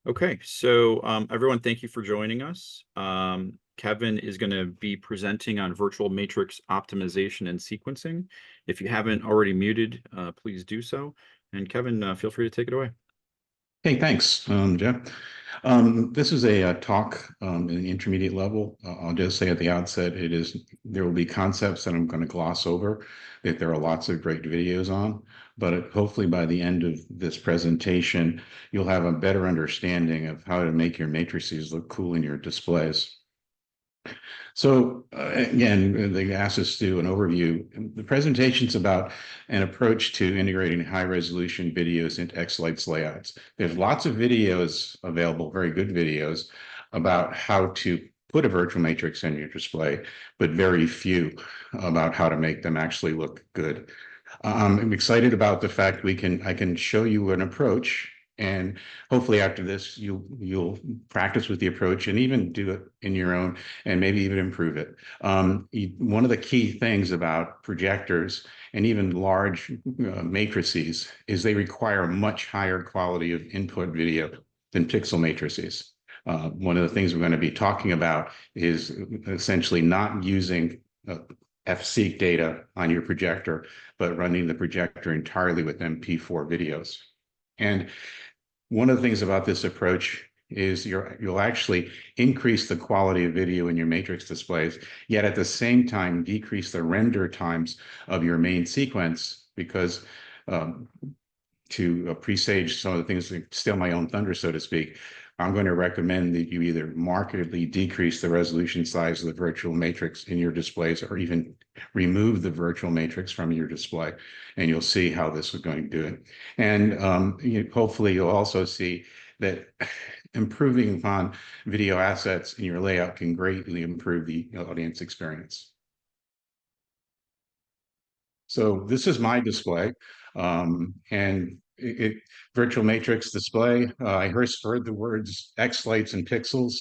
Okay, so everyone, thank you for joining us. Kevin is going to be presenting on virtual matrix optimization and sequencing. If you haven't already muted, please do so. And Kevin, feel free to take it away. Hey, thanks, Jeff. This is a talk in the intermediate level. I'll just say at the outset, there will be concepts that I'm going to gloss over, that there are lots of great videos on, but hopefully by the end of this presentation, you'll have a better understanding of how to make your matrices look cool in your displays. So again, they asked us to do an overview. The presentation's about an approach to integrating high-resolution videos into Xlights layouts. There's lots of videos available, very good videos, about how to put a virtual matrix in your display, but very few about how to make them actually look good. I'm excited about the fact I can show you an approach, and hopefully after this you'll practice with the approach and even do it in your own and maybe even improve it. One of the key things about projectors and even large matrices is they require a much higher quality of input video than pixel matrices. One of the things we're going to be talking about is essentially not using FSeq data on your projector, but running the projector entirely with MP4 videos. And one of the things about this approach is you'll actually increase the quality of video in your matrix displays, yet at the same time decrease the render times of your main sequence, because to presage some of the things that steal my own thunder, so to speak, I'm going to recommend that you either markedly decrease the resolution size of the virtual matrix in your displays or even remove the virtual matrix from your display, and you'll see how this is going to do it. And hopefully you'll also see that improving upon video assets in your layout can greatly improve the audience experience. So this is my display, and virtual matrix display. I first heard the words Xlights and pixels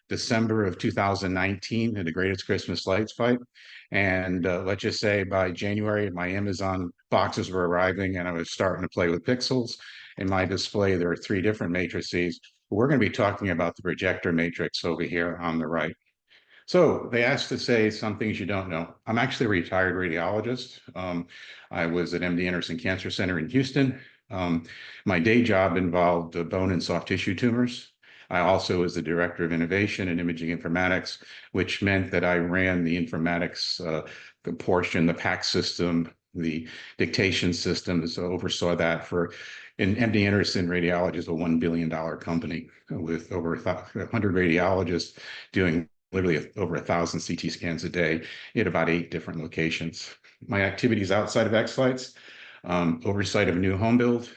December of 2019 in the Greatest Christmas Lights fight. And let's just say by January, my Amazon boxes were arriving and I was starting to play with pixels. In my display, there are 3 different matrices. We're going to be talking about the projector matrix over here on the right. So they asked to say some things you don't know. I'm actually a retired radiologist. I was at MD Anderson Cancer Center in Houston. My day job involved bone and soft tissue tumors. I also was the director of innovation and imaging informatics, which meant that I ran the informatics portion, the PACS system, the dictation systems, so oversaw that in MD Anderson Radiology is a $1 billion company with over 100 radiologists doing literally over 1,000 CT scans a day in about 8 different locations. My activities outside of Xlights, oversight of new home build,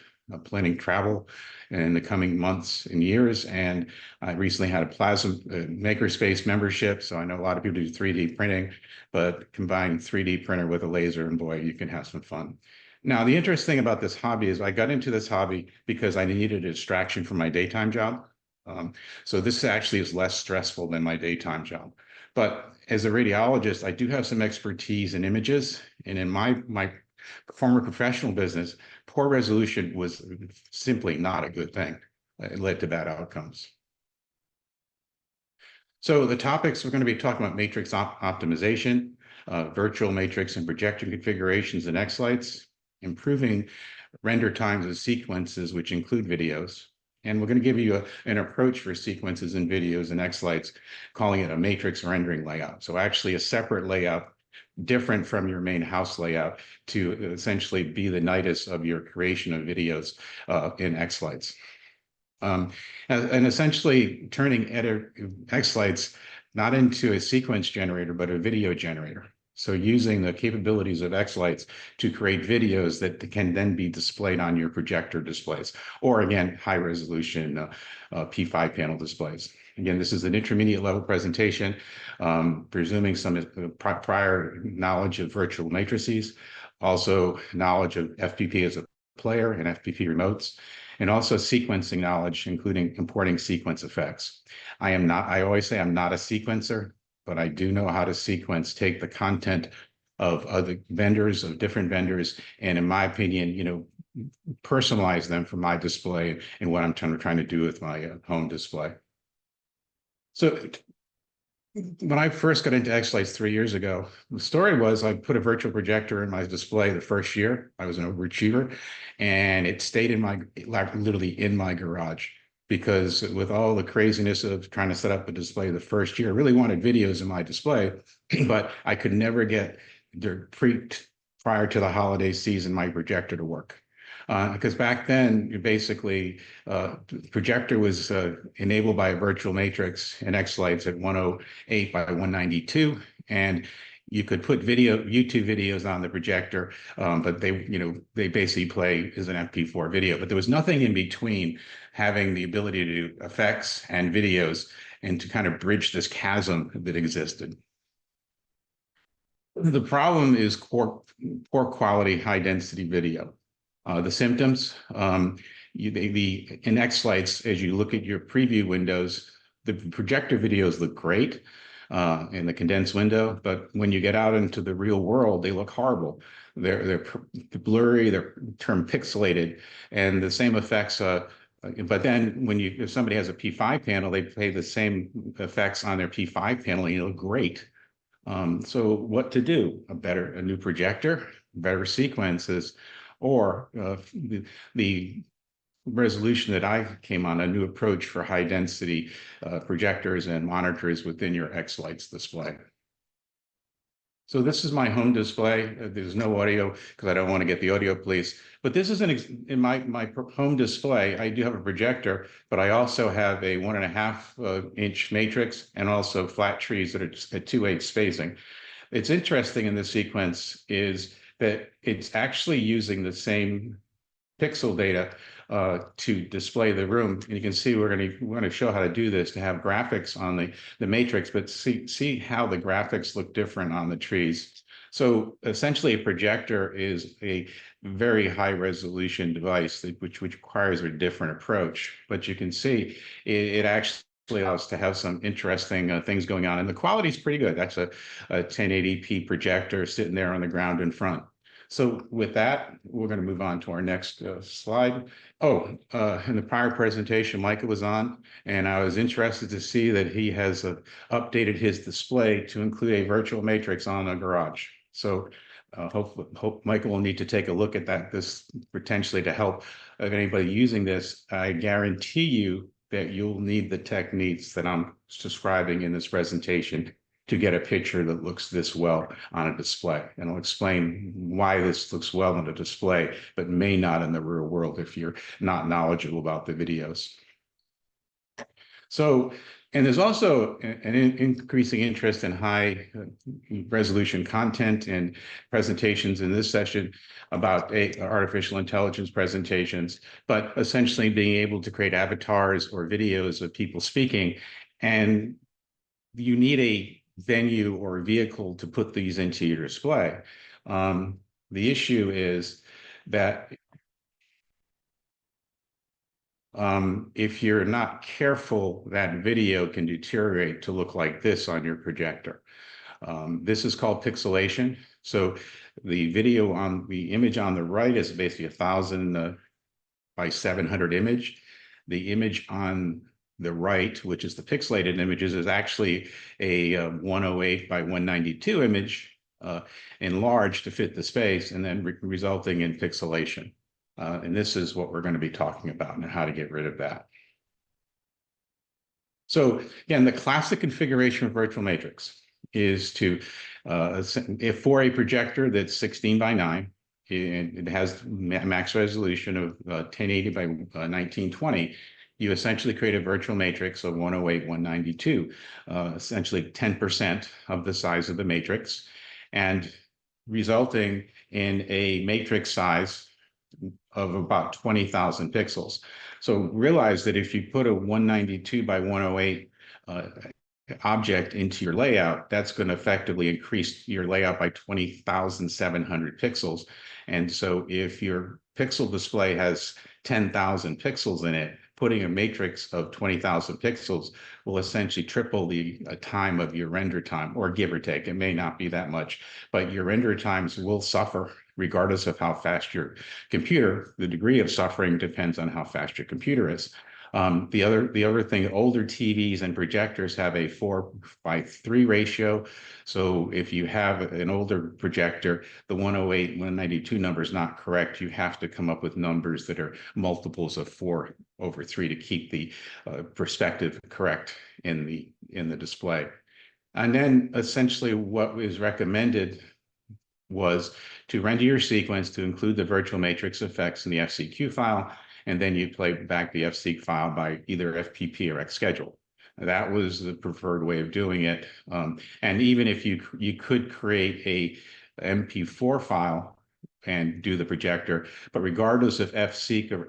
planning travel in the coming months and years. And I recently had a Plasma Makerspace membership. So I know a lot of people do 3D printing, but combine 3D printer with a laser and boy, you can have some fun. Now, the interesting thing about this hobby is I got into this hobby because I needed a distraction from my daytime job. So this actually is less stressful than my daytime job. But as a radiologist, I do have some expertise in images. And in my former professional business, poor resolution was simply not a good thing. It led to bad outcomes. So the topics we're going to be talking about: matrix optimization, virtual matrix and projector configurations in Xlights, improving render times of sequences, which include videos. And we're going to give you an approach for sequences and videos in Xlights, calling it a matrix rendering layout. So actually a separate layout, different from your main house layout, to essentially be the nidus of your creation of videos in Xlights. And essentially turning Xlights not into a sequence generator, but a video generator. So using the capabilities of Xlights to create videos that can then be displayed on your projector displays, or again, high resolution P5 panel displays. Again, this is an intermediate level presentation, presuming some prior knowledge of virtual matrices, also knowledge of FPP as a player and FPP remotes, and also sequencing knowledge, including importing sequence effects. I always say I'm not a sequencer, but I do know how to take the content of other vendors, of different vendors, and in my opinion, personalize them for my display and what I'm trying to do with my home display. So when I first got into Xlights 3 years ago, the story was I put a virtual projector in my display the first year. I was an overachiever, and it stayed in my, like literally in my garage, because with all the craziness of trying to set up a display the first year, I really wanted videos in my display, but I could never get prior to the holiday season my projector to work. Because back then, you basically, projector was enabled by a virtual matrix in Xlights at 108 by 192, and you could put YouTube videos on the projector, but they basically play as an MP4 video. But there was nothing in between having the ability to do effects and videos and to kind of bridge this chasm that existed. The problem is poor quality, high density video. The symptoms, in Xlights, as you look at your preview windows, the projector videos look great in the condensed window, but when you get out into the real world, they look horrible. They're blurry, they're termed pixelated, and the same effects. But then if somebody has a P5 panel, they play the same effects on their P5 panel, and you look great. So what to do? A new projector, better sequences, or the resolution that I came on, a new approach for high density projectors and monitors within your Xlights display. So this is my home display. There's no audio because I don't want to get the audio police. But this is in my home display. I do have a projector, but I also have a 1.5 inch matrix and also flat trees that are just at 2/8 spacing. It's interesting in this sequence is that it's actually using the same pixel data to display the room. And you can see we're going to show how to do this, to have graphics on the matrix, but see how the graphics look different on the trees. So essentially, a projector is a very high resolution device which requires a different approach. But you can see it actually allows to have some interesting things going on, and the quality is pretty good. That's a 1080p projector sitting there on the ground in front. So with that, we're going to move on to our next slide. Oh, in the prior presentation, Micah was on, and I was interested to see that he has updated his display to include a virtual matrix on a garage. So hope Michael will need to take a look at this potentially to help if anybody using this. I guarantee you that you'll need the techniques that I'm describing in this presentation to get a picture that looks this well on a display. And I'll explain why this looks well on a display, but may not in the real world if you're not knowledgeable about the videos. So, and there's also an increasing interest in high resolution content and presentations in this session about artificial intelligence presentations, but essentially being able to create avatars or videos of people speaking. And you need a venue or vehicle to put these into your display. The issue is that if you're not careful, that video can deteriorate to look like this on your projector. This is called pixelation. So the image on the right is basically 1,000 by 700 image. The image on the right, which is the pixelated images, is actually a 108 by 192 image enlarged to fit the space, and then resulting in pixelation. And this is what we're going to be talking about and how to get rid of that. So again, the classic configuration of virtual matrix is to, for a projector that's 16 by 9, it has max resolution of 1080 by 1920. You essentially create a virtual matrix of 108, 192, essentially 10% of the size of the matrix, and resulting in a matrix size of about 20,000 pixels. So realize that if you put a 192 by 108 object into your layout, that's going to effectively increase your layout by 20,700 pixels. And so if your pixel display has 10,000 pixels in it, putting a matrix of 20,000 pixels will essentially triple the time of your render time, or give or take. It may not be that much, but your render times will suffer regardless of how fast your computer, the degree of suffering depends on how fast your computer is. The other thing, older TVs and projectors have a 4:3 ratio. So if you have an older projector, the 108, 192 number is not correct. You have to come up with numbers that are multiples of 4/3 to keep the perspective correct in the display. And then essentially what was recommended was to render your sequence to include the virtual matrix effects in the FCQ file, and then you play back the FCQ file by either FPP or Xschedule. That was the preferred way of doing it. And even if you could create a MP4 file and do the projector, but regardless of FCQ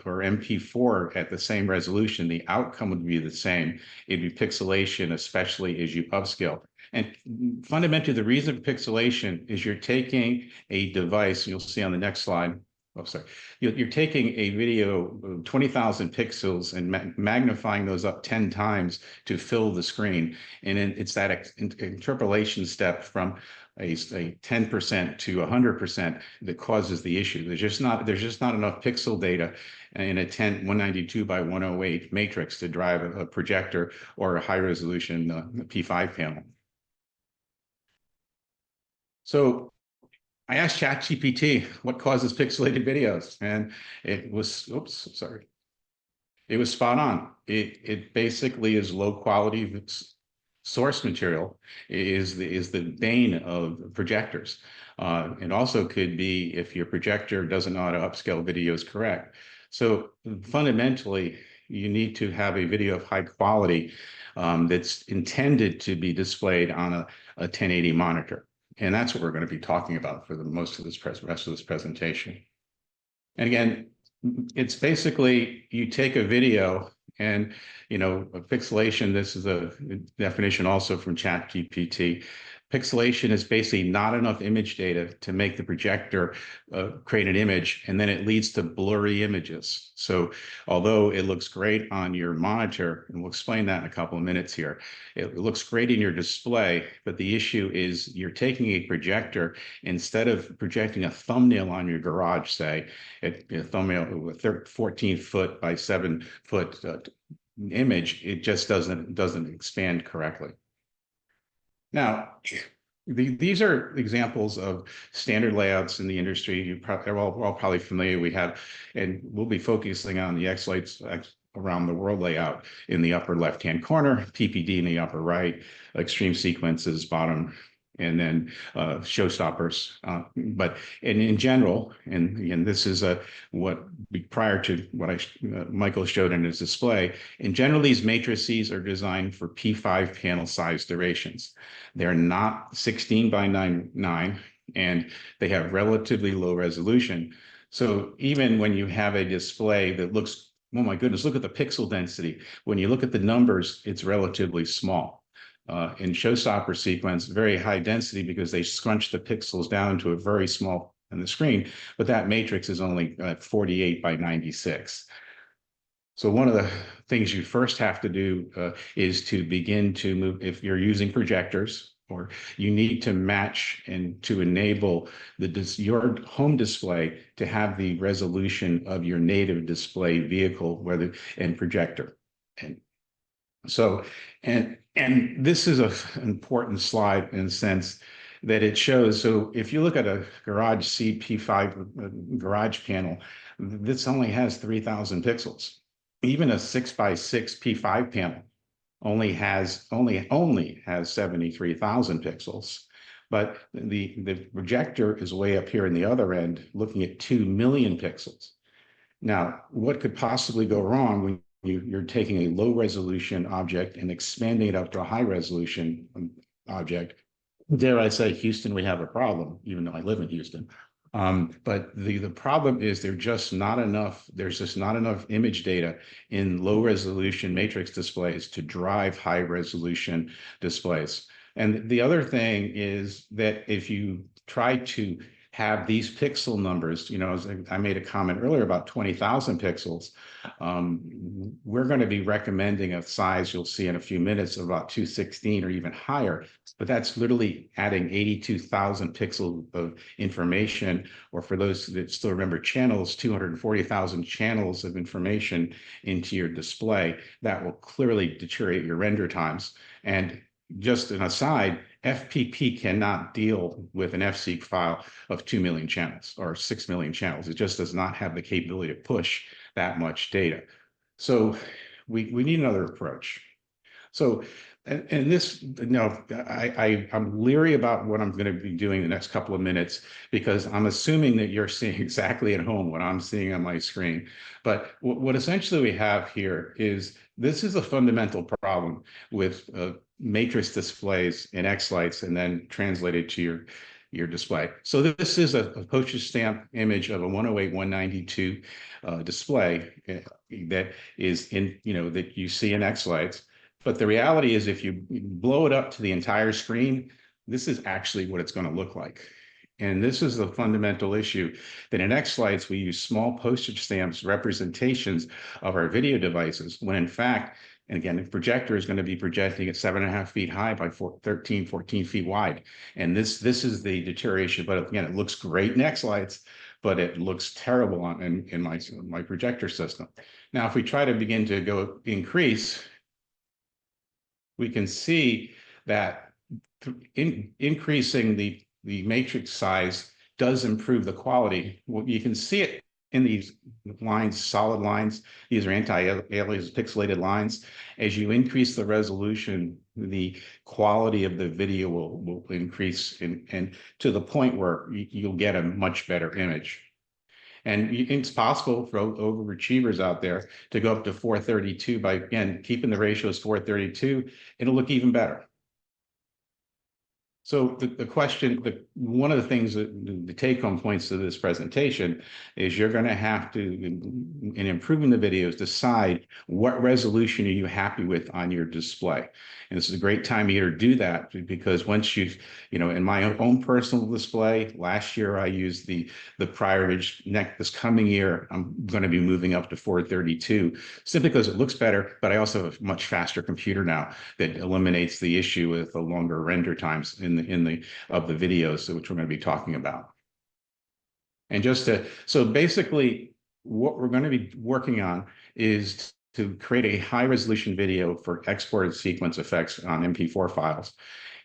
or MP4 at the same resolution, the outcome would be the same. It'd be pixelation, especially as you upscale. And fundamentally, the reason for pixelation is you're taking a device, you'll see on the next slide. Oh, sorry. You're taking a video of 20,000 pixels and magnifying those up 10 times to fill the screen. And then it's that interpolation step from a 10% to 100% that causes the issue. There's just not enough pixel data in a 192 by 108 matrix to drive a projector or a high resolution P5 panel. So I asked ChatGPT what causes pixelated videos, and it was, it was spot on. It basically is low quality source material is the bane of projectors. It also could be if your projector doesn't know how to upscale videos correct. So fundamentally, you need to have a video of high quality that's intended to be displayed on a 1080 monitor. And that's what we're going to be talking about for the rest of this presentation. And again, it's basically you take a video and, a pixelation, this is a definition also from ChatGPT. Pixelation is basically not enough image data to make the projector create an image, and then it leads to blurry images. So although it looks great on your monitor, and we'll explain that in a couple of minutes here, it looks great in your display, but the issue is you're taking a projector, instead of projecting a thumbnail on your garage, say, a thumbnail with a 14-foot by 7-foot image, it just doesn't expand correctly. Now, these are examples of standard layouts in the industry. We're all probably familiar. We have, and we'll be focusing on the Xlights around the world layout in the upper left-hand corner, PPD in the upper right, extreme sequences bottom, and then showstoppers. But in general, and this is prior to what Michael showed in his display, in general, these matrices are designed for P5 panel size durations. They're not 16 by 9, and they have relatively low resolution. So even when you have a display that looks, oh my goodness, look at the pixel density. When you look at the numbers, it's relatively small. In showstopper sequence, very high density because they scrunch the pixels down to a very small on the screen, but that matrix is only 48 by 96. So one of the things you first have to do is to begin to move, if you're using projectors, or you need to match and to enable your home display to have the resolution of your native display vehicle and projector. And so, and this is an important slide in the sense that it shows, so if you look at a garage CP5 garage panel, this only has 3,000 pixels. Even a 6x6 P5 panel only has 73,000 pixels. But the projector is way up here in the other end, looking at 2 million pixels. Now, what could possibly go wrong when you're taking a low resolution object and expanding it up to a high resolution object? Dare I say, Houston, we have a problem, even though I live in Houston. But the problem is there's just not enough image data in low resolution matrix displays to drive high resolution displays. And the other thing is that if you try to have these pixel numbers, as I made a comment earlier about 20,000 pixels, we're going to be recommending a size you'll see in a few minutes of about 216 or even higher, but that's literally adding 82,000 pixels of information, or for those that still remember channels, 240,000 channels of information into your display. That will clearly deteriorate your render times. And just an aside, FPP cannot deal with an FSeq file of 2 million channels or 6 million channels. It just does not have the capability to push that much data. So we need another approach. So, and this, I'm leery about what I'm going to be doing the next couple of minutes, because I'm assuming that you're seeing exactly at home what I'm seeing on my screen. But what essentially we have here is, this is a fundamental problem with matrix displays in Xlights and then translated to your display. So this is a postage stamp image of a 108/192 display that is that you see in Xlights. But the reality is, if you blow it up to the entire screen, this is actually what it's going to look like. And this is the fundamental issue, that in Xlights, we use small postage stamps representations of our video devices, when in fact, and again, the projector is going to be projecting at 7.5 feet high by 13, 14 feet wide. And this is the deterioration. But again, it looks great in Xlights, but it looks terrible in my projector system. Now, if we try to begin to go increase, we can see that increasing the matrix size does improve the quality. Well, you can see it in these lines, solid lines. These are anti-alias pixelated lines. As you increase the resolution, the quality of the video will increase, and to the point where you'll get a much better image. And it's possible for overachievers out there to go up to 432 by, again, keeping the ratios 432. It'll look even better. So the question, one of the things, the take-home points of this presentation is, you're going to have to, in improving the videos, decide what resolution are you happy with on your display. And this is a great time of year to do that, because once you've, in my own personal display, last year I used the prior image. This coming year, I'm going to be moving up to 432, simply because it looks better, but I also have a much faster computer now that eliminates the issue with the longer render times of the videos, which we're going to be talking about. And so basically what we're going to be working on is to create a high resolution video for exported sequence effects on MP4 files.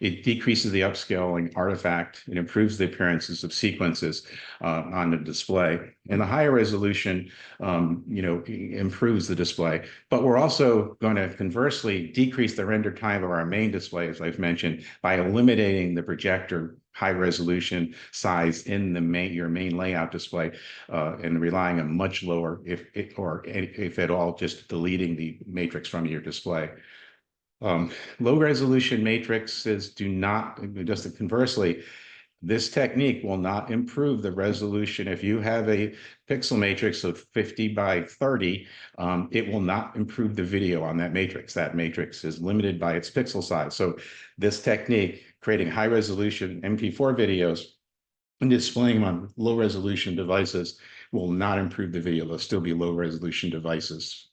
It decreases the upscaling artifact. It improves the appearances of sequences on the display. And the higher resolution, improves the display. But we're also going to conversely decrease the render time of our main display, as I've mentioned, by eliminating the projector high resolution size in your main layout display, and relying on much lower, if at all, just deleting the matrix from your display. Low resolution matrices do not, just conversely, this technique will not improve the resolution. If you have a pixel matrix of 50 by 30, it will not improve the video on that matrix. That matrix is limited by its pixel size. So this technique, creating high resolution MP4 videos and displaying them on low resolution devices, will not improve the video. They'll still be low resolution devices.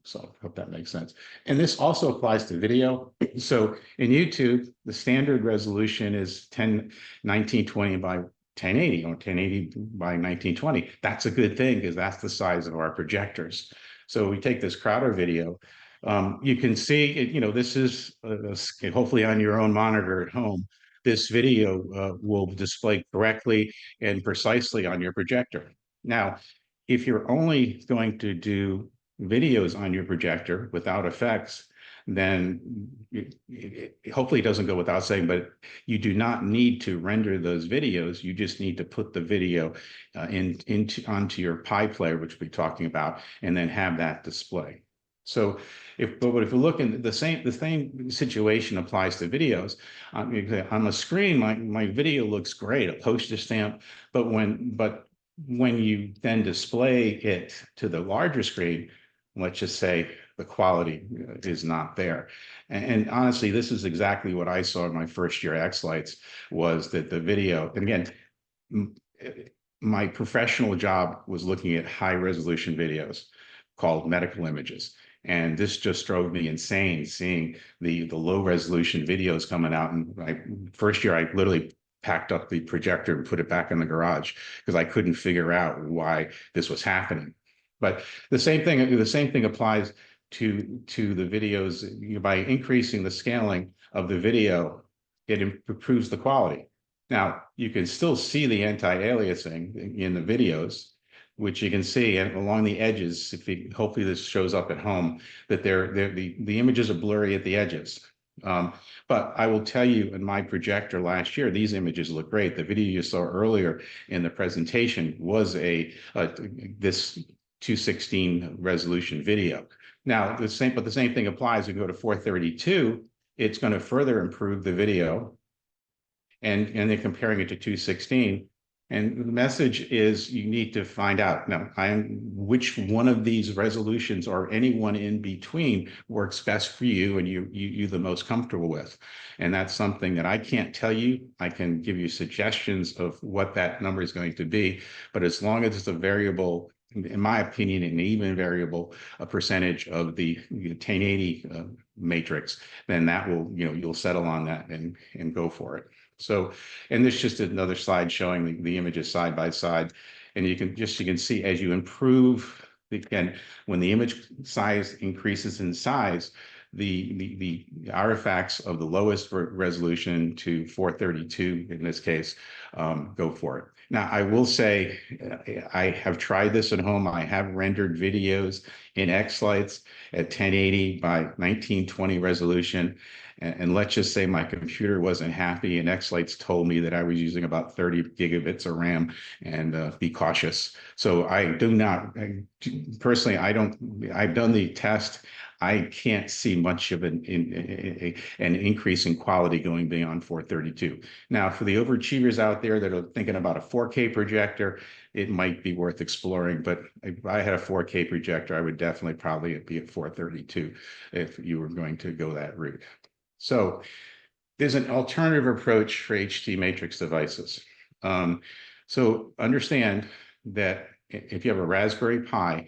So I hope that makes sense. And this also applies to video. So in YouTube, the standard resolution is 1920 by 1080 or 1080 by 1920. That's a good thing, because that's the size of our projectors. So we take this Crowder video. You can see it, this is hopefully on your own monitor at home. This video will display correctly and precisely on your projector. Now, if you're only going to do videos on your projector without effects, then hopefully it doesn't go without saying, but you do not need to render those videos. You just need to put the video onto your Pi player, which we'll be talking about, and then have that display. So if you look in the same situation applies to videos. On the screen, my video looks great, a postage stamp, but when you then display it to the larger screen, let's just say the quality is not there. And honestly, this is exactly what I saw in my first year at Xlights, was that the video, and again, m- my professional job was looking at high resolution videos called medical images. And this just drove me insane seeing the low resolution videos coming out. And first year, I literally packed up the projector and put it back in the garage because I couldn't figure out why this was happening. But the same thing applies to the videos. By increasing the scaling of the video, it improves the quality. Now, you can still see the anti-aliasing in the videos, which you can see along the edges. Hopefully this shows up at home, that the images are blurry at the edges. But I will tell you, in my projector last year, these images look great. The video you saw earlier in the presentation was this 216 resolution video. Now, the same thing applies. You go to 432, it's going to further improve the video, and they're comparing it to 216. And the message is you need to find out now which one of these resolutions or any one in between works best for you and you the most comfortable with. And that's something that I can't tell you. I can give you suggestions of what that number is going to be, but as long as it's a variable, in my opinion, an even variable, a percentage of the 1080 matrix, then that will, you'll settle on that and go for it. So, and this is just another slide showing the images side by side. And you can see as you improve, again, when the image size increases in size, the artifacts of the lowest resolution to 432 in this case go for it. Now, I will say I have tried this at home. I have rendered videos in Xlights at 1080 by 1920 resolution. And let's just say my computer wasn't happy, and Xlights told me that I was using about 30 gigabits of RAM, and be cautious. So I've done the test. I can't see much of an increase in quality going beyond 432. Now, for the overachievers out there that are thinking about a 4K projector, it might be worth exploring. But if I had a 4K projector, I would definitely probably be at 432 if you were going to go that route. So there's an alternative approach for HD matrix devices. So understand that if you have a Raspberry Pi,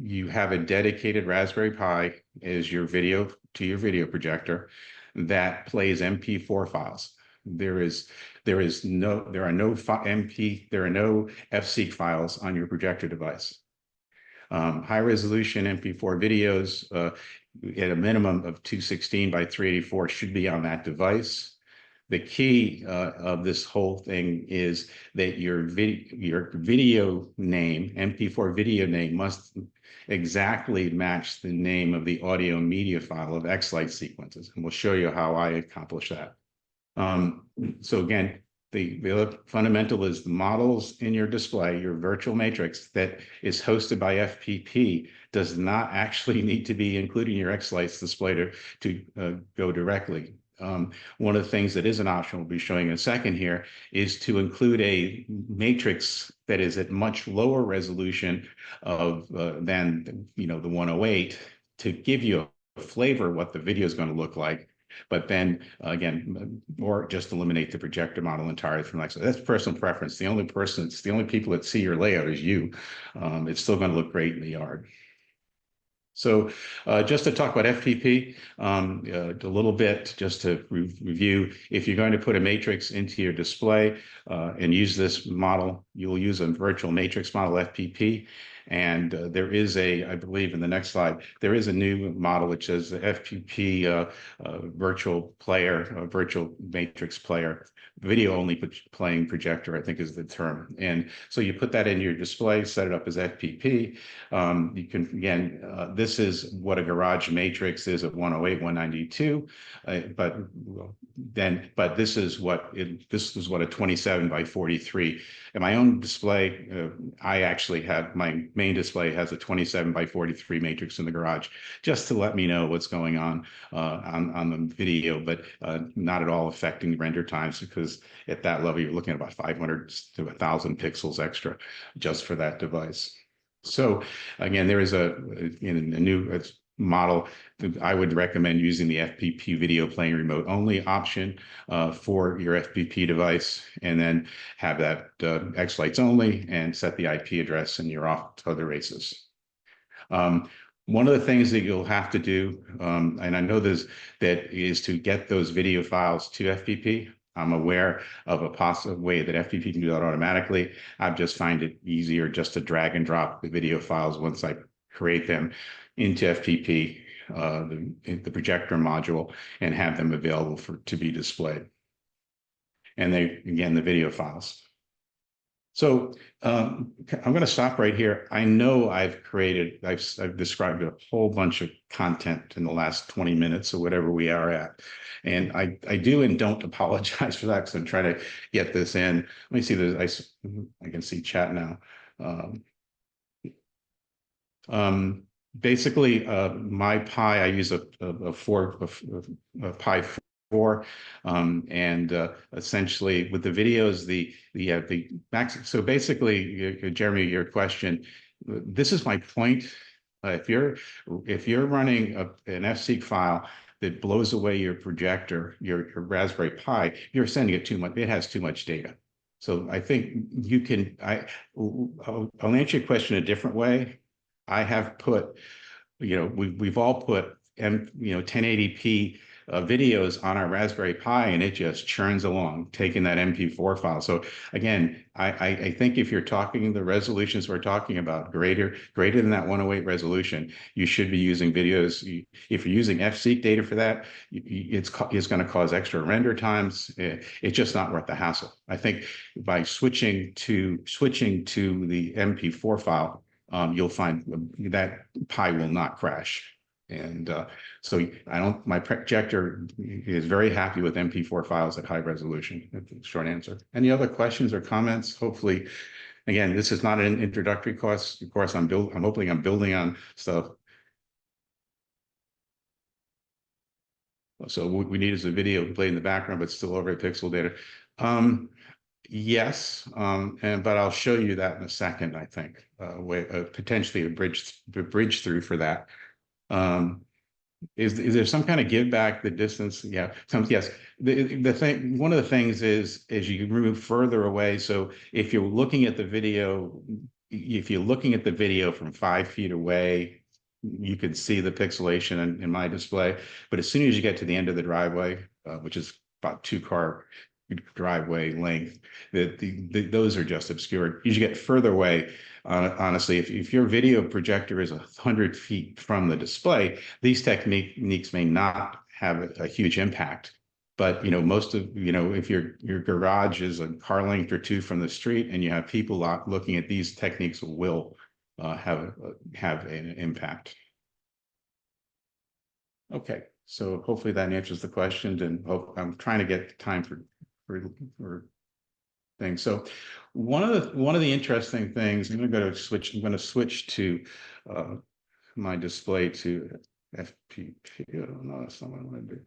you have a dedicated Raspberry Pi as your video projector that plays MP4 files. There are no FSeq files on your projector device. High resolution MP4 videos at a minimum of 216 by 384 should be on that device. The key of this whole thing is that your video name, MP4 video name, must exactly match the name of the audio media file of Xlight sequences. And we'll show you how I accomplish that. So again, the other fundamental is the models in your display, your virtual matrix that is hosted by FPP does not actually need to be included in your Xlights display to go directly. One of the things that is an option we'll be showing in a second here is to include a matrix that is at much lower resolution than the 108 to give you a flavor of what the video is going to look like. But then again, or just eliminate the projector model entirely from Xlights. That's personal preference. The only people that see your layout is you. It's still going to look great in the yard. So just to talk about FPP a little bit, just to review, if you're going to put a matrix into your display and use this model, you'll use a virtual matrix model, FPP. And there is I believe in the next slide, there is a new model which is the FPP virtual matrix player. Video only playing projector, I think is the term. And so you put that in your display, set it up as FPP. You can, again, this is what a garage matrix is at 108, 192. But this is what a 27 by 43. In my own display, I actually have, my main display has a 27 by 43 matrix in the garage, just to let me know what's going on the video, but not at all affecting the render times, because at that level, you're looking at about 500 to 1,000 pixels extra just for that device. So again, there is a new model, I would recommend using the FPP video playing remote only option for your FPP device, and then have that Xlights only and set the IP address, and you're off to other races. One of the things that you'll have to do, and I know this, that is to get those video files to FPP. I'm aware of a possible way that FPP can do that automatically. I just find it easier just to drag and drop the video files once I create them into FPP, the projector module, and have them available to be displayed. And again, the video files. So I'm going to stop right here. I know I've described a whole bunch of content in the last 20 minutes or whatever we are at. And I do and don't apologize for that, because I'm trying to get this in. Let me see this. I can see chat now. Basically, my Pi, I use a Pi 4, and essentially with the videos, the max. So basically, Jeremy, your question, this is my point. If you're running an FSeq file that blows away your projector, your Raspberry Pi, you're sending it too much. It has too much data. So I think you can. I'll answer your question a different way. I have put, we've all put 1080p videos on our Raspberry Pi, and it just churns along, taking that MP4 file. So again, I think if you're talking the resolutions we're talking about, greater than that 108 resolution, you should be using videos. If you're using FSeq data for that, it's going to cause extra render times. It's just not worth the hassle. I think by switching to the MP4 file, you'll find that Pi will not crash. And so my projector is very happy with MP4 files at high resolution. That's the short answer. Any other questions or comments? Hopefully, again, this is not an introductory course. Of course, I'm hoping I'm building on stuff. So what we need is a video played in the background, but still over pixel data. Yes, but I'll show you that in a second. I think potentially a bridge through for that. Is there some kind of give back the distance? Yeah, yes. The thing, one of the things is as you move further away. So if you're looking at the video, from 5 feet away, you could see the pixelation in my display. But as soon as you get to the end of the driveway, which is about 2-car driveway length, those are just obscured. As you get further away, honestly, if your video projector is 100 feet from the display, these techniques may not have a huge impact. But most of if your garage is a car length or 2 from the street, and you have people looking at these techniques, will have an impact. Okay, so hopefully that answers the question, and I'm trying to get time for things. So one of the interesting things, I'm going to switch to my display to FPP. No, that's not what I want to do.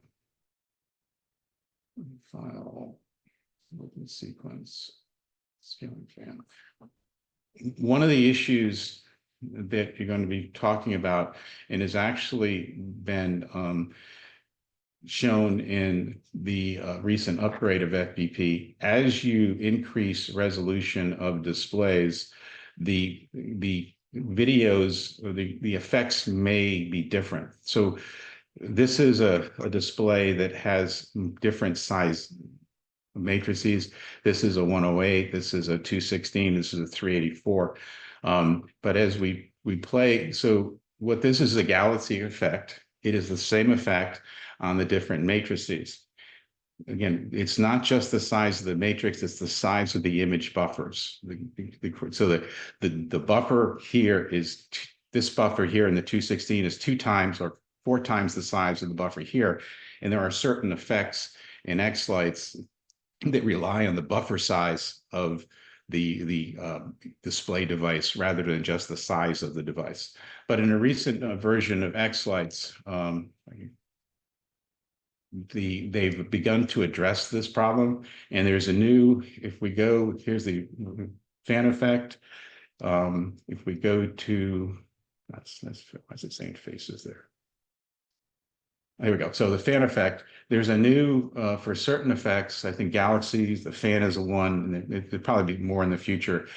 File, open sequence, scaling fan. One of the issues that you're going to be talking about, and has actually been shown in the recent upgrade of FPP, as you increase resolution of displays, the videos or the effects may be different. So this is a display that has different size matrices. This is a 108, this is a 216, this is a 384. But as we play, so what this is a galaxy effect. It is the same effect on the different matrices. Again, it's not just the size of the matrix, it's the size of the image buffers. So the buffer here is, this buffer here in the 216 is 2 times or 4 times the size of the buffer here. And there are certain effects in Xlights that rely on the buffer size of the display device rather than just the size of the device. But in a recent version of Xlights, they've begun to address this problem. And there's a new, if we go, here's the fan effect. If we go to, why is it saying faces there? Here we go. So the fan effect, there's a new, for certain effects, I think galaxies, the fan is a one, and it'll probably be more in the future.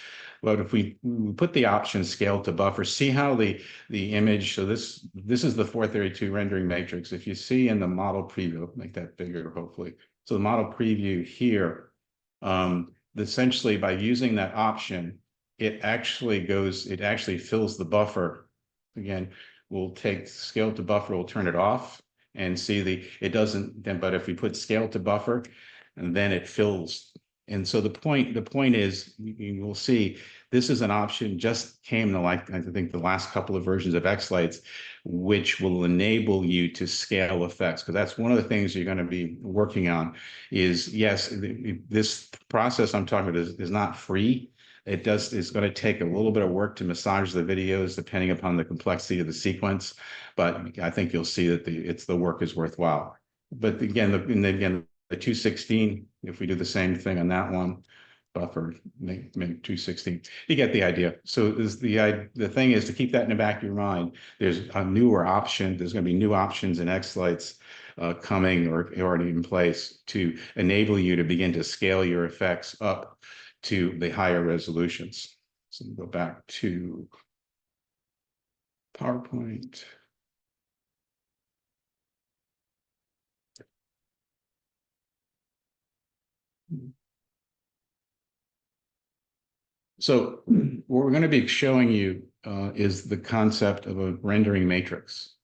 But if we put the option scale to buffer, see how the image, so this is the 432 rendering matrix. If you see in the model preview, make that bigger, hopefully. So the model preview here, essentially by using that option, it actually fills the buffer. Again, we'll take scale to buffer, we'll turn it off and see it doesn't then, but if we put scale to buffer, and then it fills. And so the point is, you will see this is an option just came to, like, I think the last couple of versions of Xlights, which will enable you to scale effects, because that's one of the things you're going to be working on is, yes, this process I'm talking about is not free. It's going to take a little bit of work to massage the videos depending upon the complexity of the sequence, but I think you'll see that the work is worthwhile. But again, the 216, if we do the same thing on that one, buffer, make 216, you get the idea. So the thing is to keep that in the back of your mind. There's a newer option. There's going to be new options in Xlights coming or already in place to enable you to begin to scale your effects up to the higher resolutions. So we'll go back to PowerPoint. So what we're going to be showing you is the concept of a rendering matrix.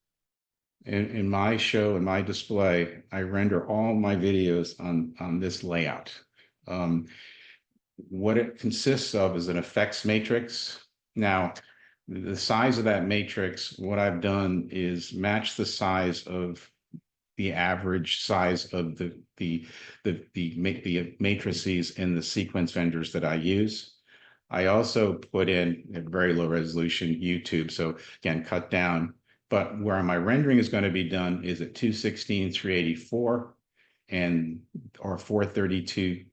In my show, in my display, I render all my videos on this layout. What it consists of is an effects matrix. Now, the size of that matrix, what I've done is match the size of the average size of the matrices in the sequence vendors that I use. I also put in a very low resolution YouTube. So again, cut down, but where my rendering is going to be done is at 216, 384 or 432,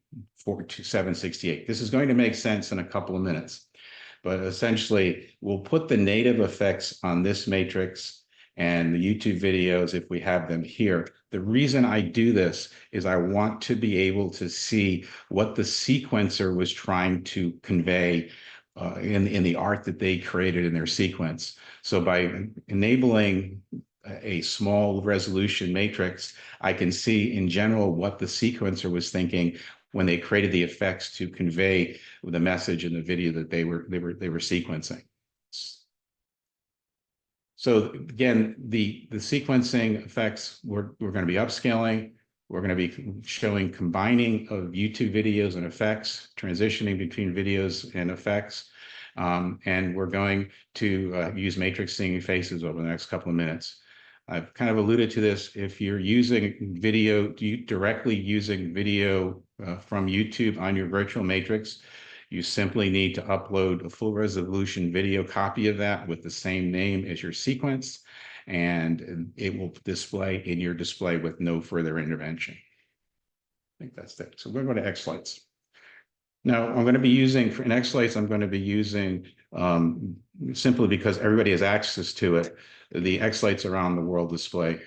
768. This is going to make sense in a couple of minutes, but essentially we'll put the native effects on this matrix and the YouTube videos if we have them here. The reason I do this is I want to be able to see what the sequencer was trying to convey in the art that they created in their sequence. So by enabling a small resolution matrix, I can see in general what the sequencer was thinking when they created the effects to convey the message in the video that they were sequencing. So again, the sequencing effects, we're going to be upscaling. We're going to be showing combining of YouTube videos and effects, transitioning between videos and effects. And we're going to use matrixing faces over the next couple of minutes. I've kind of alluded to this. If you're using video, directly using video from YouTube on your virtual matrix, you simply need to upload a full resolution video copy of that with the same name as your sequence, and it will display in your display with no further intervention. I think that's it. So we're going to Xlights. Now, I'm going to be using, in Xlights, I'm going to be using, simply because everybody has access to it, the Xlights Around the World display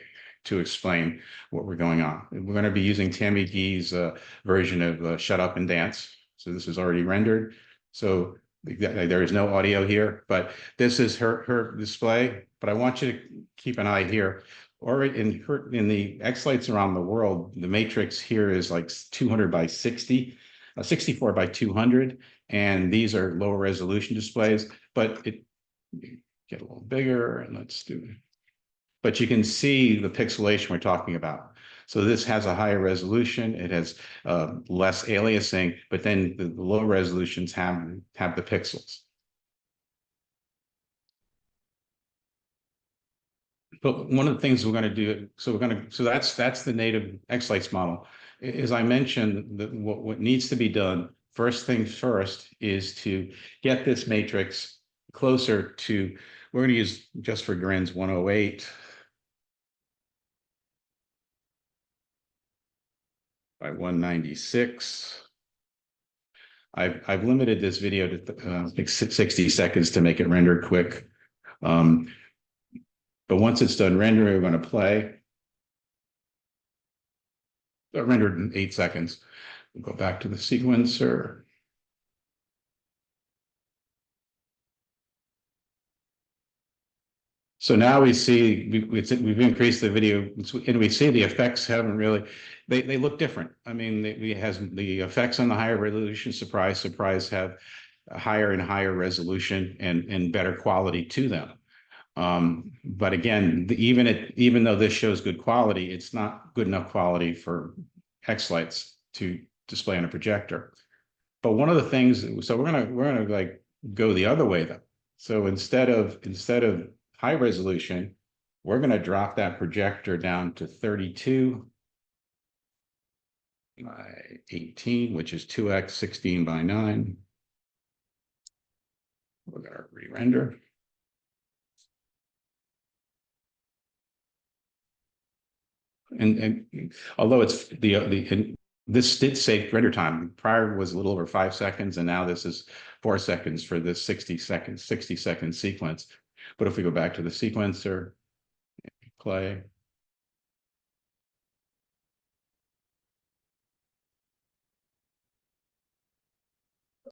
to explain what we're going on. We're going to be using Tammy Gee's version of Shut Up and Dance. So this is already rendered. So there is no audio here, but this is her display. But I want you to keep an eye here. Or in the Xlights Around the World, the matrix here is like 200 by 60, 64 by 200, and these are lower resolution displays. But it get a little bigger, and let's do it. But you can see the pixelation we're talking about. So this has a higher resolution. It has less aliasing, but then the low resolutions have the pixels. But one of the things we're going to do, so that's the native Xlights model. As I mentioned, what needs to be done, first things first, is to get this matrix closer to, we're going to use, just for grins, 108. By 196. I've limited this video to 60 seconds to make it render quick. But once it's done rendering, we're going to play. rendered in 8 seconds. We'll go back to the sequencer. So now we see we've increased the video, and we see the effects haven't really, they look different. I mean, the effects on the higher resolution, surprise, have a higher and higher resolution and better quality to them. But again, even though this shows good quality, it's not good enough quality for Xlights to display on a projector. But one of the things, so we're gonna like go the other way though. So instead of high resolution, we're going to drop that projector down to 32 by 18, which is 2x 16 by 9. We're going to re-render. And although it's this did save render time. Prior was a little over 5 seconds, and now this is 4 seconds for this 60-second sequence. But if we go back to the sequencer, play.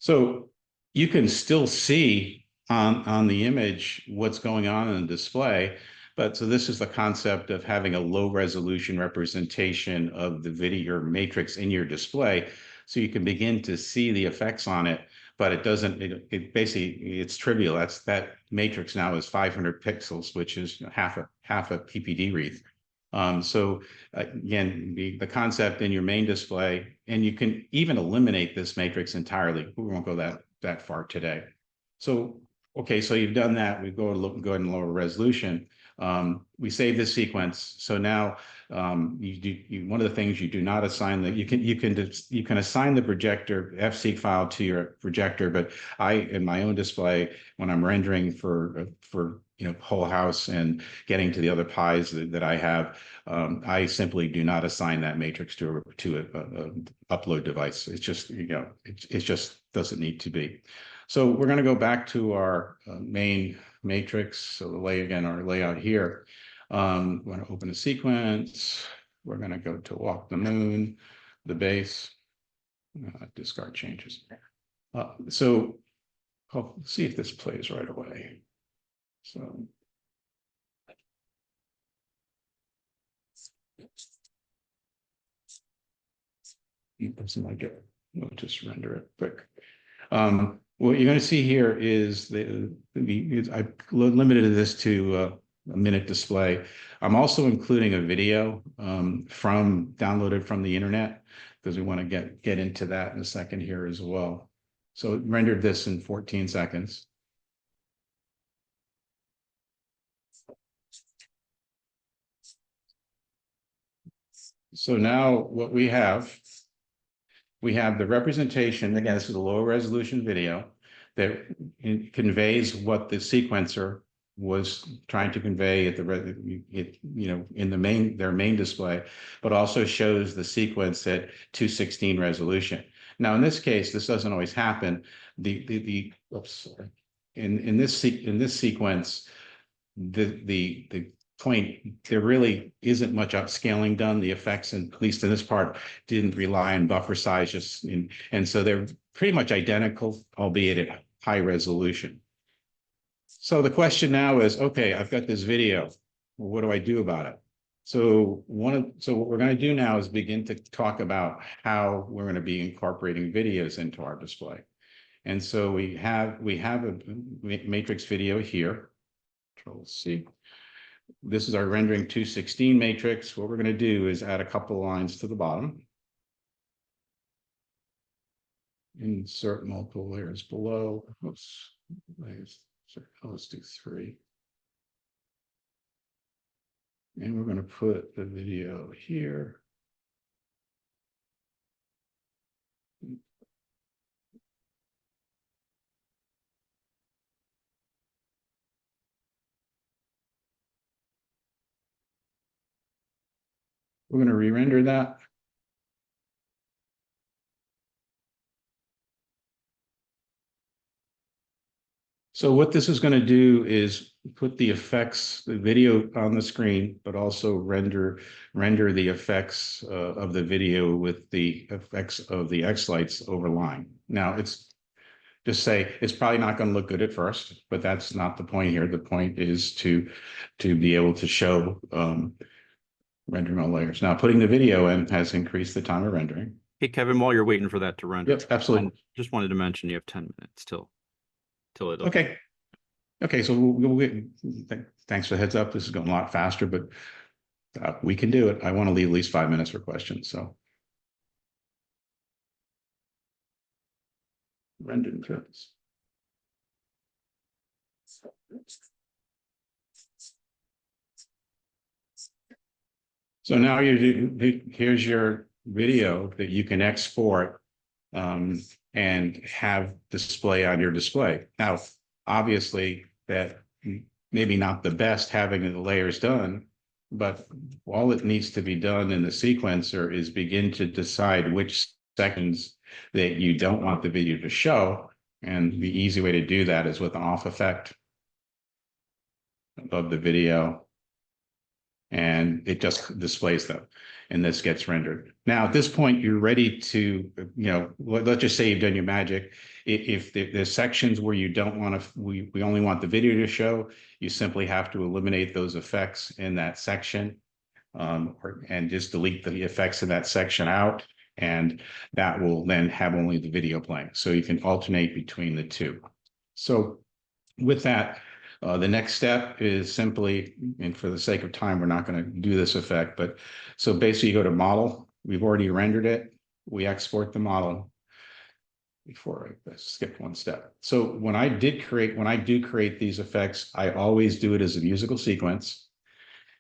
So you can still see on the image what's going on in the display. But so this is the concept of having a low resolution representation of the video matrix in your display. So you can begin to see the effects on it, but it doesn't, it basically, it's trivial. That matrix now is 500 pixels, which is half a PPD wreath. So again, the concept in your main display, and you can even eliminate this matrix entirely. We won't go that far today. So, okay, so you've done that. We go ahead and lower resolution. We save this sequence. So now one of the things you do not assign that you can assign the projector fseq file to your projector, but in my own display, when I'm rendering for whole house and getting to the other pies that I have, I simply do not assign that matrix to a upload device. It's just, it just doesn't need to be. So we're going to go back to our main matrix. So our layout here. We're going to open a sequence. We're going to go to walk the moon, the base, discard changes. So let's see if this plays right away. So it doesn't like it. We'll just render it quick. What you're going to see here is I've limited this to a minute display. I'm also including a video downloaded from the internet, because we want to get into that in a second here as well. So it rendered this in 14 seconds. So now what we have the representation. Again, this is a low resolution video that conveys what the sequencer was trying to convey at in their main display, but also shows the sequence at 216 resolution. Now, in this case, this doesn't always happen. In this sequence, the point, there really isn't much upscaling done. The effects, at least in this part, didn't rely on buffer size, and so they're pretty much identical, albeit at high resolution. So the question now is, okay, I've got this video. Well, what do I do about it? So what we're going to do now is begin to talk about how we're going to be incorporating videos into our display. And so we have a matrix video here. Control-C. This is our rendering 216 matrix. What we're going to do is add a couple of lines to the bottom. Insert multiple layers below. Let's do 3. And we're going to put the video here. We're going to re-render that. So what this is going to do is put the effects, the video on the screen, but also render the effects of the video with the effects of the Xlights overlying. Now it's just say it's probably not going to look good at first, but that's not the point here. The point is to be able to show rendering all layers. Now putting the video in has increased the time of rendering. Hey, Kevin, while you're waiting for that to render. Yep, absolutely. Just wanted to mention you have 10 minutes till it. Okay. Okay, so thanks for the heads up. This is going a lot faster, but we can do it. I want to leave at least 5 minutes for questions. So rendered clips. So now here's your video that you can export and have display on your display. Now, obviously, that maybe not the best having the layers done, but all it needs to be done in the sequencer is begin to decide which sections that you don't want the video to show. And the easy way to do that is with an off effect above the video. And it just displays them, and this gets rendered. Now, at this point, you're ready to, let's just say you've done your magic. If there's sections where you don't want to, we only want the video to show, you simply have to eliminate those effects in that section, and just delete the effects in that section out, and that will then have only the video playing. So you can alternate between the two. So with that, the next step is simply, and for the sake of time, we're not going to do this effect, but so basically you go to model, we've already rendered it, we export the model. Before I skip one step. So when I do create these effects, I always do it as a musical sequence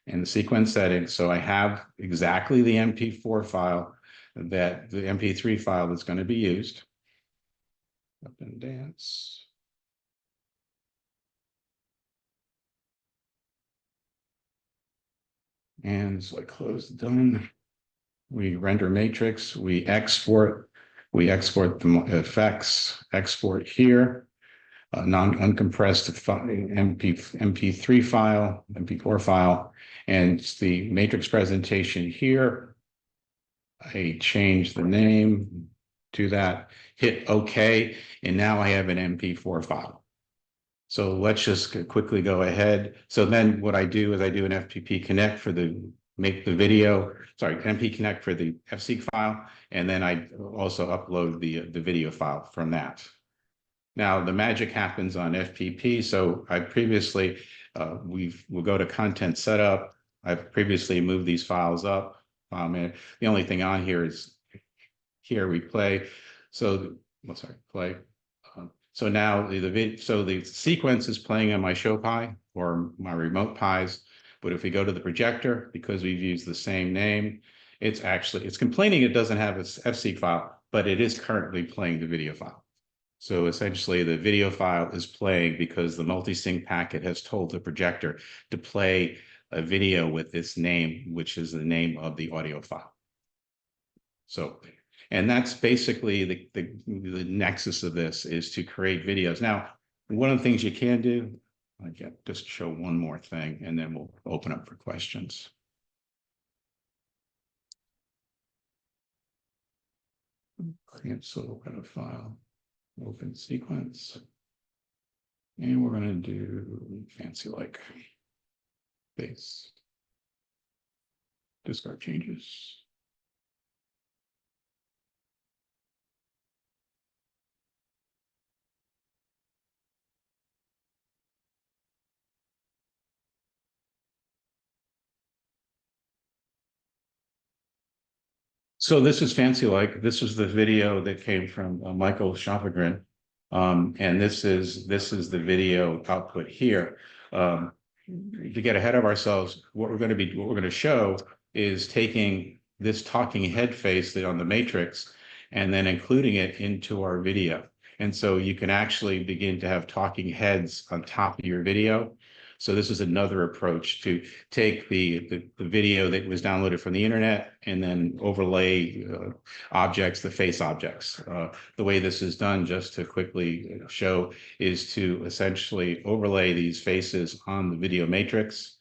and the sequence settings. So I have exactly the MP4 file that the MP3 file that's going to be used. Up and dance. And so I close done. We render matrix, we export the effects, export here, non-uncompressed MP3 file, MP4 file, and it's the matrix presentation here. I change the name to that, hit OK, and now I have an MP4 file. So let's just quickly go ahead. So then what I do is I do an FPP connect for MP connect for the FSeq file, and then I also upload the video file from that. Now the magic happens on FPP. So I previously, we'll go to content setup. I've previously moved these files up. And the only thing on here is here we play. So, play. So now the sequence is playing on my show Pi or my remote Pis. But if we go to the projector, because we've used the same name, it's complaining it doesn't have its FSeq file, but it is currently playing the video file. So essentially the video file is playing because the multi-sync packet has told the projector to play a video with this name, which is the name of the audio file. So, and that's basically the nexus of this, is to create videos. Now, one of the things you can do, I can just show one more thing and then we'll open up for questions. Cancel kind of file, open sequence. And we're going to do fancy like base. Discard changes. So this is fancy like, this is the video that came from Michael Schaffergren. And this is the video output here. To get ahead of ourselves, what we're going to show is taking this talking head face that on the matrix and then including it into our video. And so you can actually begin to have talking heads on top of your video. So this is another approach to take the video that was downloaded from the internet and then overlay objects, the face objects. The way this is done, just to quickly show, is to essentially overlay these faces on the video matrix.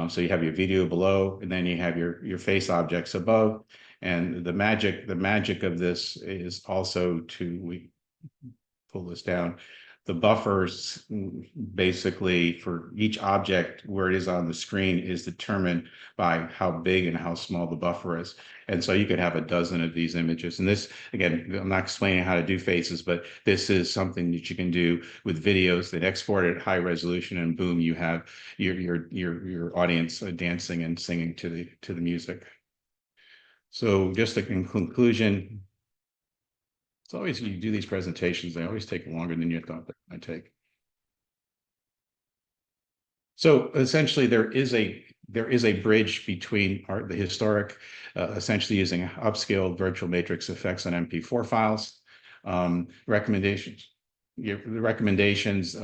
So you have your video below, and then you have your face objects above. And the magic of this is also we pull this down. The buffers, basically for each object where it is on the screen, is determined by how big and how small the buffer is. And so you could have a dozen of these images. And this, again, I'm not explaining how to do faces, but this is something that you can do with videos that export at high resolution, and boom, you have your audience dancing and singing to the music. So just in conclusion, it's always, you do these presentations, they always take longer than you thought that might take. So essentially, there is a bridge between the historic, essentially using upscaled virtual matrix effects on MP4 files. Recommendations. The recommendations,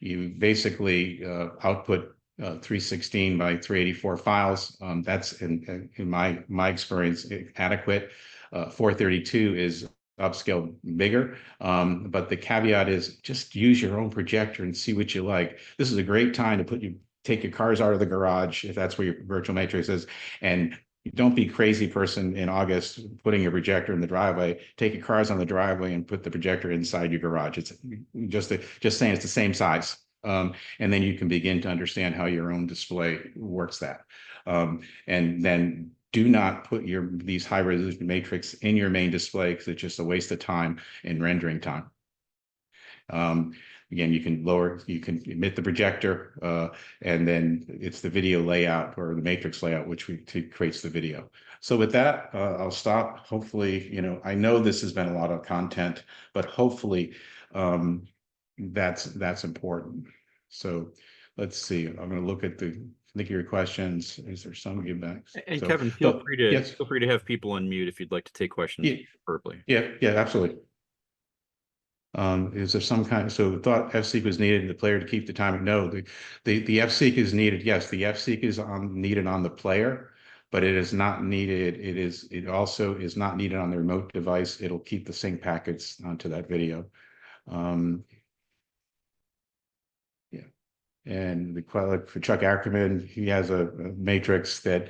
you basically output 316 by 384 files. That's in my experience adequate. 432 is upscale bigger, but the caveat is just use your own projector and see what you like. This is a great time to take your cars out of the garage, if that's where your virtual matrix is, and don't be crazy person in August putting your projector in the driveway. Take your cars on the driveway and put the projector inside your garage. It's just saying it's the same size. And then you can begin to understand how your own display works that. And then do not put these high resolution matrix in your main display, because it's just a waste of time and rendering time. Again, you can emit the projector, and then it's the video layout or the matrix layout which creates the video. So with that, I'll stop. Hopefully, I know this has been a lot of content, but hopefully that's important. So let's see. I'm going to look at your questions. Is there some give back? And so, Kevin, feel free to have people unmute if you'd like to take questions verbally. Yeah, absolutely. Is there some kind so thought FSeq was needed in the player to keep the timing? No, the FSeq is needed. Yes, the FSeq is needed on the player, but it is not needed. It also is not needed on the remote device. It'll keep the sync packets onto that video. Yeah. And for Chuck Ackerman, he has a matrix that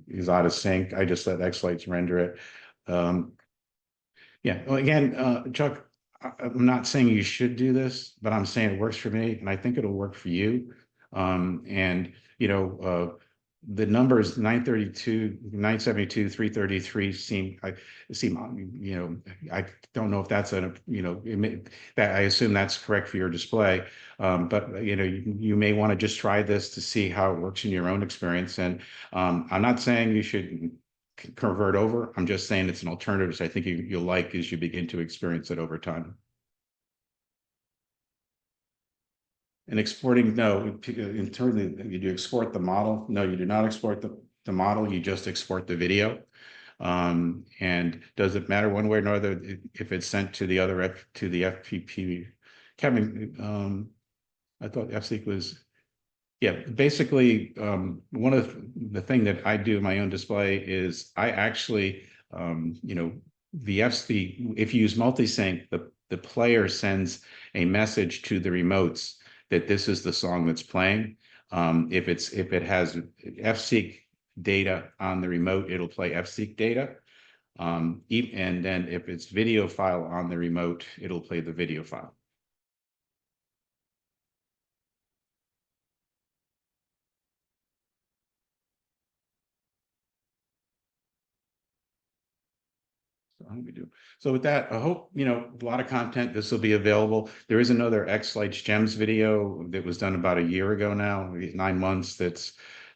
is out of sync. I just let Xlights render it. Yeah. Well, again, Chuck, I'm not saying you should do this, but I'm saying it works for me, and I think it'll work for you. And the numbers 932, 972, 333 seem I don't know if that's that I assume that's correct for your display. But you may want to just try this to see how it works in your own experience. And I'm not saying you should convert over. I'm just saying it's an alternative, so I think you'll like as you begin to experience it over time. And exporting, no, in terms of, you do export the model. No, you do not export the model, you just export the video. And does it matter one way or another if it's sent to the FPP? Kevin, I thought FSeq was, yeah, basically, one of the thing that I do in my own display is I actually, if you use multi-sync, the player sends a message to the remotes that this is the song that's playing. If it has FSeq data on the remote, it'll play FSeq data. And then if it's video file on the remote, it'll play the video file. So with that, I hope, a lot of content, this will be available. There is another Xlights Gems video that was done about a year ago now, 9 months, that's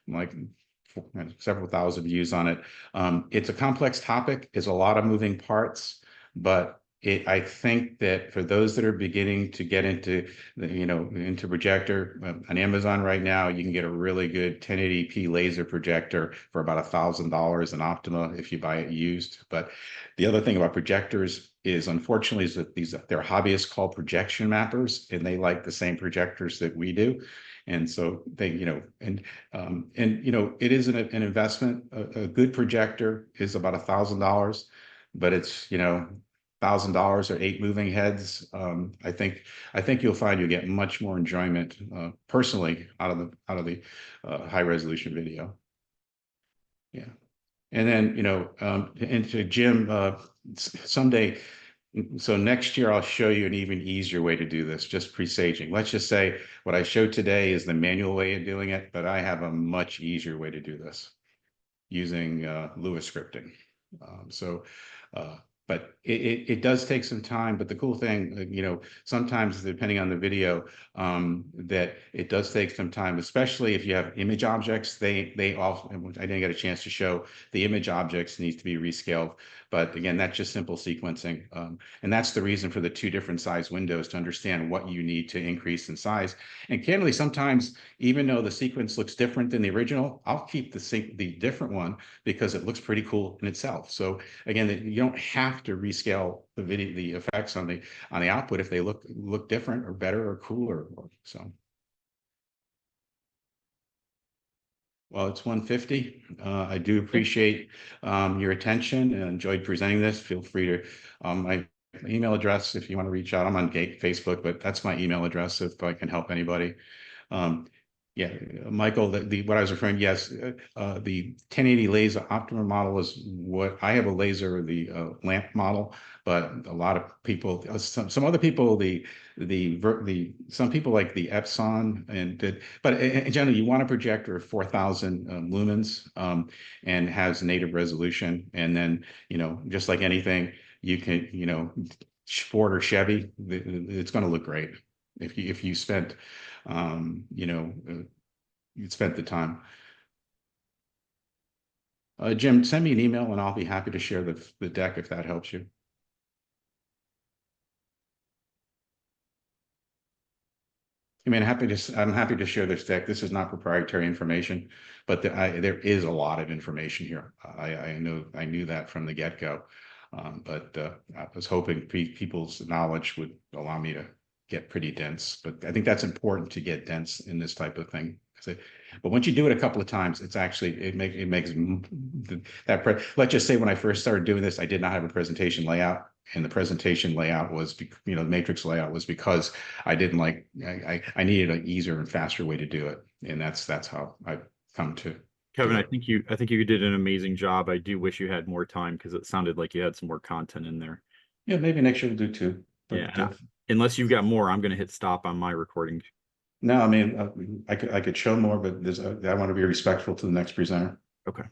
like several thousand views on it. It's a complex topic, it's a lot of moving parts, but I think that for those that are beginning to get into into projector, on Amazon right now, you can get a really good 1080p laser projector for about $1,000 in Optima if you buy it used. But the other thing about projectors is, unfortunately, is that they're hobbyists called projection mappers, and they like the same projectors that we do. And so they, it is an investment. A good projector is about $1,000, but it's, $1,000 or 8 moving heads. I think you'll find you get much more enjoyment personally out of the high resolution video. Yeah, and then and to Jim, someday. So next year I'll show you an even easier way to do this, just presaging. Let's just say what I showed today is the manual way of doing it, but I have a much easier way to do this using Lewis scripting. So but it does take some time. But the cool thing, sometimes depending on the video, that it does take some time, especially if you have image objects. They all, I didn't get a chance to show, the image objects need to be rescaled. But again, that's just simple sequencing. And that's the reason for the 2 different size windows, to understand what you need to increase in size. And candidly, sometimes, even though the sequence looks different than the original, I'll keep the different one because it looks pretty cool in itself. So again, you don't have to rescale the video, the effects on the output, if they look different or better or cooler. So. Well, it's 1:50. I do appreciate your attention and enjoyed presenting this. Feel free to, my email address if you want to reach out. I'm on Facebook, but that's my email address if I can help anybody. Yeah, Michael, what I was referring, yes, the 1080 laser Optima model is what I have, a laser, the lamp model, but a lot of people, some other people, some people like the Epson, but in general, you want a projector of 4,000 lumens and has native resolution. And then, just like anything, you can, Ford or Chevy, it's going to look great if you spent you spent the time. Jim, send me an email and I'll be happy to share the deck if that helps you. I mean, I'm happy to share this deck. This is not proprietary information, but there is a lot of information here. I knew that from the get-go, but I was hoping people's knowledge would allow me to get pretty dense. But I think that's important, to get dense in this type of thing. But once you do it a couple of times, it's actually, it makes that. Let's just say when I first started doing this, I did not have a presentation layout. And the presentation layout was, the matrix layout was because I didn't like, I needed an easier and faster way to do it. And that's how I've come to. Kevin, I think you did an amazing job. I do wish you had more time, because it sounded like you had some more content in there. Yeah, maybe next year we'll do 2. But, yeah, unless you've got more, I'm going to hit stop on my recording. No, I mean, I could show more, but I want to be respectful to the next presenter. Okay.